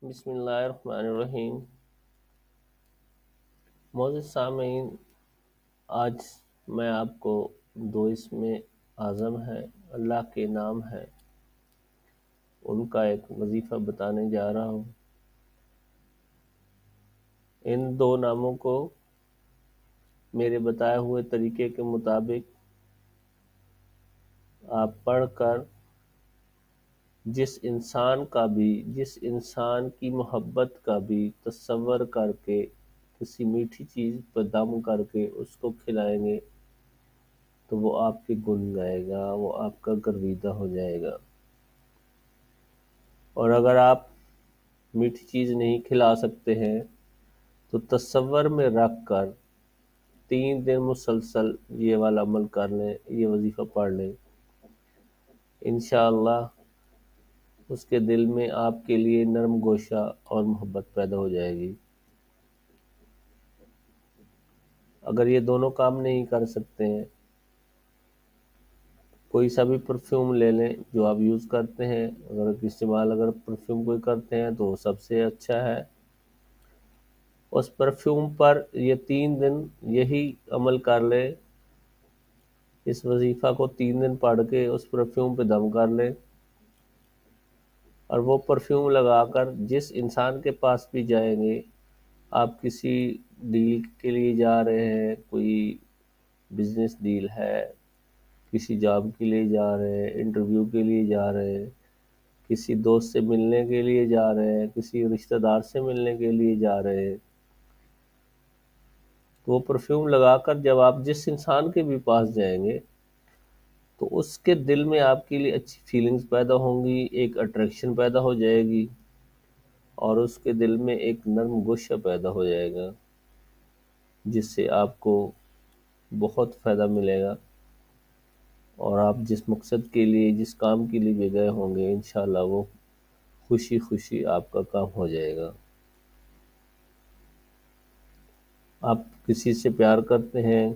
بسم اللہ الرحمن الرحیم۔ معزز سامعین، آج میں آپ کو دو اسم اعظم ہیں، اللہ کے نام ہیں، ان کا ایک وظیفہ بتانے جا رہا ہوں۔ ان دو ناموں کو میرے بتائے ہوئے طریقے کے مطابق آپ پڑھ کر جس انسان کی محبت کا بھی تصور کر کے کسی میٹھی چیز پر دم کر کے اس کو کھلائیں گے تو وہ آپ کے گن گائے گا، وہ آپ کا گرویدہ ہو جائے گا۔ اور اگر آپ میٹھی چیز نہیں کھلا سکتے ہیں تو تصور میں رکھ کر 3 دن مسلسل یہ والا عمل کر لیں، یہ وظیفہ پڑھ لیں، انشاءاللہ اس کے دل میں آپ کے لیے نرم گوشہ اور محبت پیدا ہو جائے گی۔ اگر یہ دونوں کام نہیں کر سکتے ہیں، کوئی سا بھی پرفیوم لے لیں جو آپ یوز کرتے ہیں، اگر پرفیوم کوئی کرتے ہیں تو وہ سب سے اچھا ہے۔ اس پرفیوم پر یہ 3 دن یہی عمل کر لے، اس وظیفہ کو 3 دن پڑھ کے اس پرفیوم پہ دم کر لے، اور وہ پرفیوم لگا کر جس انسان کے پاس بھی جائیں گے، آپ کسی ڈیل کے لیے جا رہے ہیں، کوئی بزنس ڈیل ہے، کسی جاب کے لیے جا رہے ہیں، انٹرویو کے لیے جا رہے ہیں، کسی دوست سے ملنے کے لیے جا رہے ہیں، کسی رشتہ دار سے ملنے کے لیے جا رہے ہیں، تو وہ پرفیوم لگا کر جب آپ جس انسان کے بھی پاس جائیں گے تو اس کے دل میں آپ کے لیے اچھی فیلنگز پیدا ہوں گی، ایک اٹریکشن پیدا ہو جائے گی، اور اس کے دل میں ایک نرم گوشہ پیدا ہو جائے گا، جس سے آپ کو بہت فائدہ ملے گا، اور آپ جس مقصد کے لیے، جس کام کے لیے بھی گئے ہوں گے، انشاءاللہ وہ خوشی خوشی آپ کا کام ہو جائے گا۔ آپ کسی سے پیار کرتے ہیں،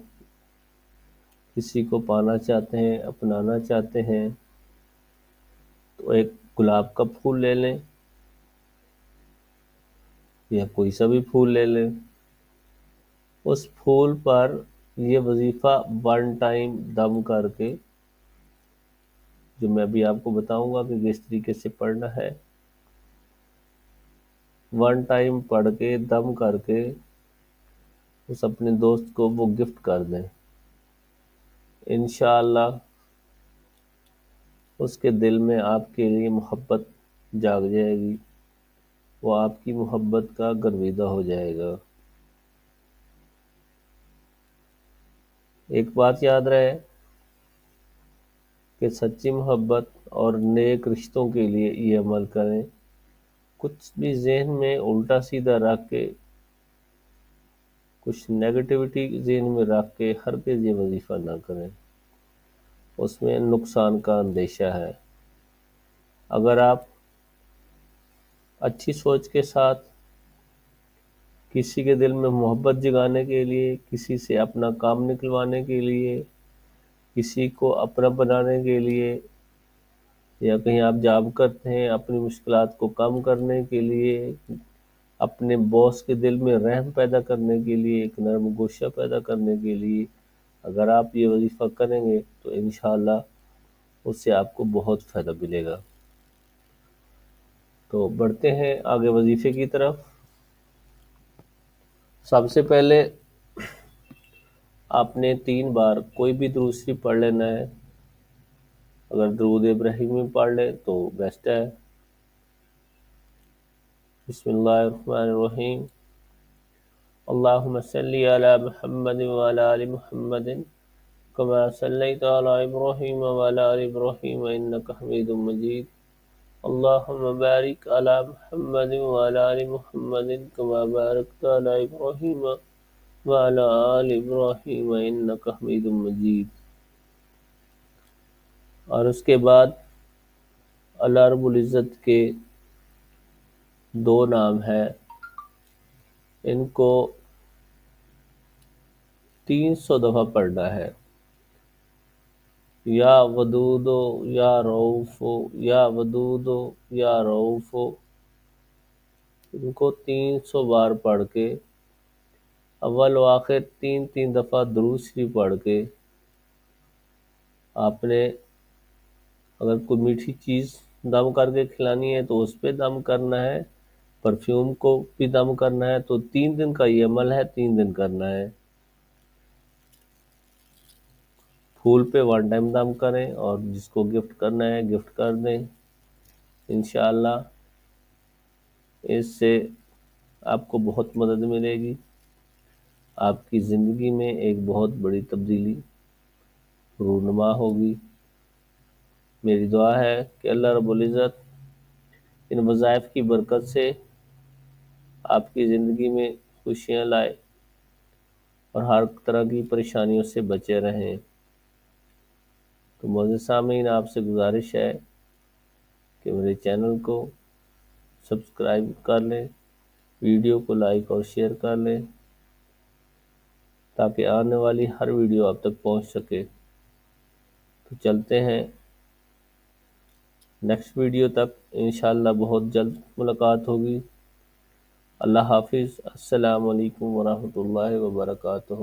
کسی کو پانا چاہتے ہیں، اپنانا چاہتے ہیں، تو ایک گلاب کا پھول لے لیں یا کوئی سا بھی پھول لے لیں، اس پھول پر یہ وظیفہ 1 ٹائم دم کر کے، جو میں ابھی آپ کو بتاؤں گا کہ کس طریقے سے پڑھنا ہے، 1 ٹائم پڑھ کے دم کر کے اس اپنے دوست کو وہ گفٹ کر دیں، انشاءاللہ اس کے دل میں آپ کے لیے محبت جاگ جائے گی، وہ آپ کی محبت کا گرویدہ ہو جائے گا۔ ایک بات یاد رہے کہ سچی محبت اور نیک رشتوں کے لیے یہ عمل کریں، کچھ بھی ذہن میں الٹا سیدھا رکھ کے، کچھ نیگیٹیوٹی ذہن میں رکھ کے ہرگز یہ وظیفہ نہ کریں، اس میں نقصان کا اندیشہ ہے۔ اگر آپ اچھی سوچ کے ساتھ کسی کے دل میں محبت جگانے کے لیے، کسی سے اپنا کام نکلوانے کے لیے، کسی کو اپنا بنانے کے لیے، یا کہیں آپ جاب کرتے ہیں اپنی مشکلات کو کم کرنے کے لیے، اپنے باس کے دل میں رحم پیدا کرنے کے لیے، ایک نرم گوشہ پیدا کرنے کے لیے اگر آپ یہ وظیفہ کریں گے تو انشاءاللہ اس سے آپ کو بہت فائدہ ملے گا۔ تو بڑھتے ہیں آگے وظیفے کی طرف۔ سب سے پہلے آپ نے 3 بار کوئی بھی درود شریف پڑھ لینا ہے، اگر درود ابراہیمی پڑھ لیں تو بیسٹ ہے۔ بسم اللہ الرحمن الرحیم۔ اللہم صلی علی محمد وعلی آل محمد کما صلیت علی ابراہیم وعلی آل ابراہیم انک حمید مجید۔ اللہم بارک علی محمد وعلی آل محمد کما بارکت علی ابراہیم وعلی آل ابراہیم انک حمید مجید۔ اور اس کے بعد اللہ رب العزت کے 2 نام ہیں، ان کو 300 دفعہ پڑھنا ہے، یا ودودو یا رؤوفو، یا ودودو یا رؤوفو۔ ان کو 300 بار پڑھ کے، اول و آخر 3 دفعہ درود شریف پڑھ کے، آپ نے اگر کوئی میٹھی چیز دم کر کے کھلانی ہے تو اس پہ دم کرنا ہے، پرفیوم کو بھی دم کرنا ہے، تو 3 دن کا یہ عمل ہے، 3 دن کرنا ہے۔ پھول پہ 1 ٹائم دم کریں، اور جس کو گفٹ کرنا ہے گفٹ کر دیں۔ انشاءاللہ اس سے آپ کو بہت مدد ملے گی، آپ کی زندگی میں ایک بہت بڑی تبدیلی رونما ہوگی۔ میری دعا ہے کہ اللہ رب العزت ان وظائف کی برکت سے آپ کی زندگی میں خوشیاں لائے اور ہر طرح کی پریشانیوں سے بچے رہیں۔ تو معزز سامعین، آپ سے گزارش ہے کہ میرے چینل کو سبسکرائب کر لیں، ویڈیو کو لائک اور شیئر کر لیں تاکہ آنے والی ہر ویڈیو آپ تک پہنچ سکے۔ تو چلتے ہیں نیکسٹ ویڈیو تک، انشاءاللہ بہت جلد ملاقات ہوگی۔ اللہ حافظ، السلام علیکم ورحمۃ اللہ وبرکاتہ۔